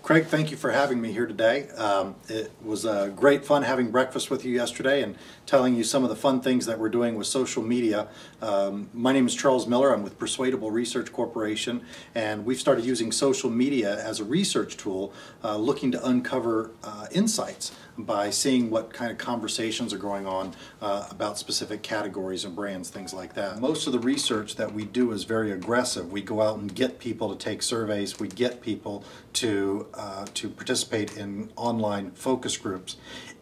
Craig, thank you for having me here today. It was great fun having breakfast with you yesterday and telling you some of the fun things that we're doing with social media. My name is Charles Miller. I'm with Persuadable Research Corporation, and we've started using social media as a research tool, looking to uncover insights by seeing what kind of conversations are going on about specific categories and brands, things like that. Most of the research that we do is very aggressive. We go out and get people to take surveys. We get people to participate in online focus groups.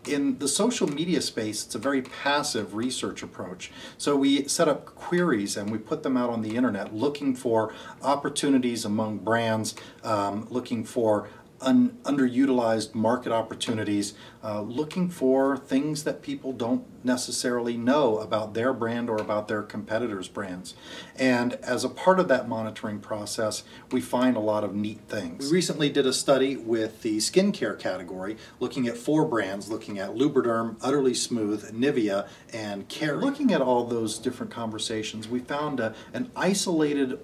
In the social media space, it's a very passive research approach. So we set up queries and we put them out on the internet looking for opportunities among brands, looking for underutilized market opportunities, looking for things that people don't necessarily know about their brand or about their competitors' brands. And as a part of that monitoring process, we find a lot of neat things. We recently did a study with the skincare category, looking at 4 brands, looking at Lubriderm, Utterly Smooth, Nivea, and Care. Looking at all those different conversations, we found an isolated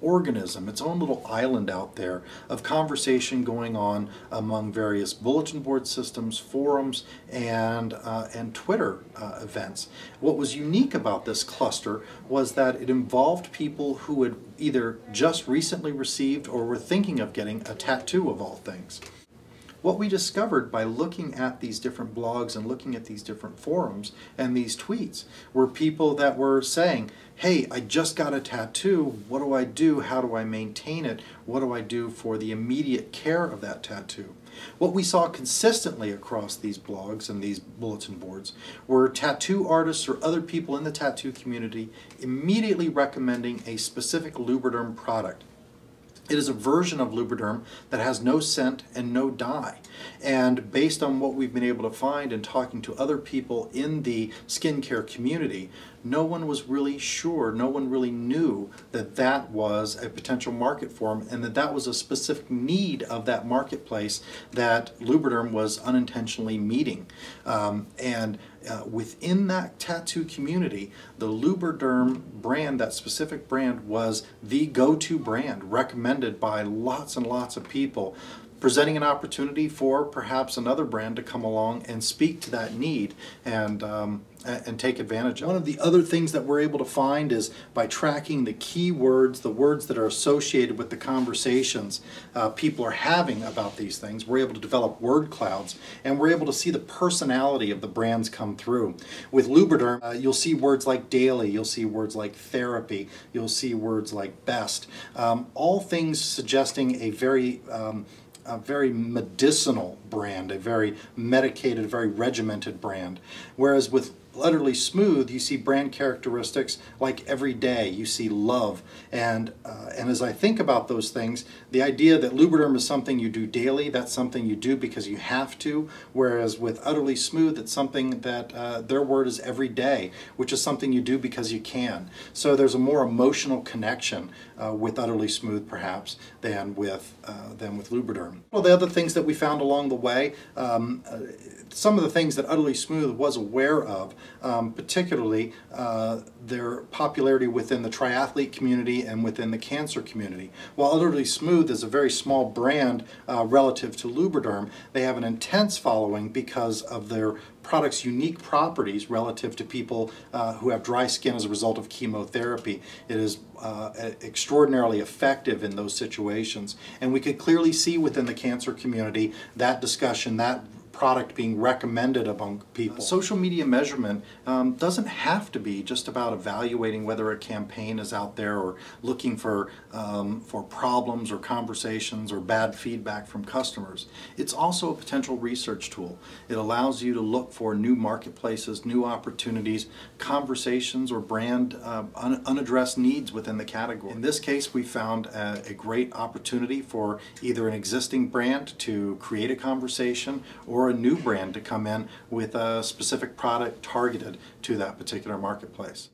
organism, its own little island out there of conversation going on among various bulletin board systems, forums, and Twitter events. What was unique about this cluster was that it involved people who had either just recently received or were thinking of getting a tattoo, of all things. What we discovered by looking at these different blogs and looking at these different forums and these tweets were people that were saying, hey, I just got a tattoo, what do I do? How do I maintain it? What do I do for the immediate care of that tattoo? What we saw consistently across these blogs and these bulletin boards were tattoo artists or other people in the tattoo community immediately recommending a specific Lubriderm product. It is a version of Lubriderm that has no scent and no dye. And based on what we've been able to find in talking to other people in the skincare community, no one was really sure, no one really knew that that was a potential market for them and that that was a specific need of that marketplace that Lubriderm was unintentionally meeting. Within that tattoo community, the Lubriderm brand, that specific brand, was the go-to brand recommended by lots and lots of people, presenting an opportunity for perhaps another brand to come along and speak to that need and take advantage of it. One of the other things that we're able to find is by tracking the keywords, the words that are associated with the conversations people are having about these things, we're able to develop word clouds, and we're able to see the personality of the brands come through. With Lubriderm, you'll see words like daily, you'll see words like therapy, you'll see words like best, all things suggesting a very medicinal brand, a very medicated, very regimented brand. Whereas with Utterly Smooth, you see brand characteristics like everyday, you see love. And as I think about those things, the idea that Lubriderm is something you do daily, that's something you do because you have to, whereas with Utterly Smooth, it's something that their word is everyday, which is something you do because you can. So there's a more emotional connection with Utterly Smooth, perhaps, than with Lubriderm. Well, the other things that we found along the way, some of the things that Utterly Smooth was aware of, particularly their popularity within the triathlete community and within the cancer community. While Utterly Smooth is a very small brand relative to Lubriderm, they have an intense following because of their product's unique properties relative to people who have dry skin as a result of chemotherapy. It is extraordinarily effective in those situations, and we could clearly see within the cancer community that discussion, that product being recommended among people. Social media measurement doesn't have to be just about evaluating whether a campaign is out there or looking for problems or conversations or bad feedback from customers. It's also a potential research tool. It allows you to look for new marketplaces, new opportunities, conversations or brand unaddressed needs within the category. In this case, we found a great opportunity for either an existing brand to create a conversation or a new brand to come in with a specific product targeted to that particular marketplace.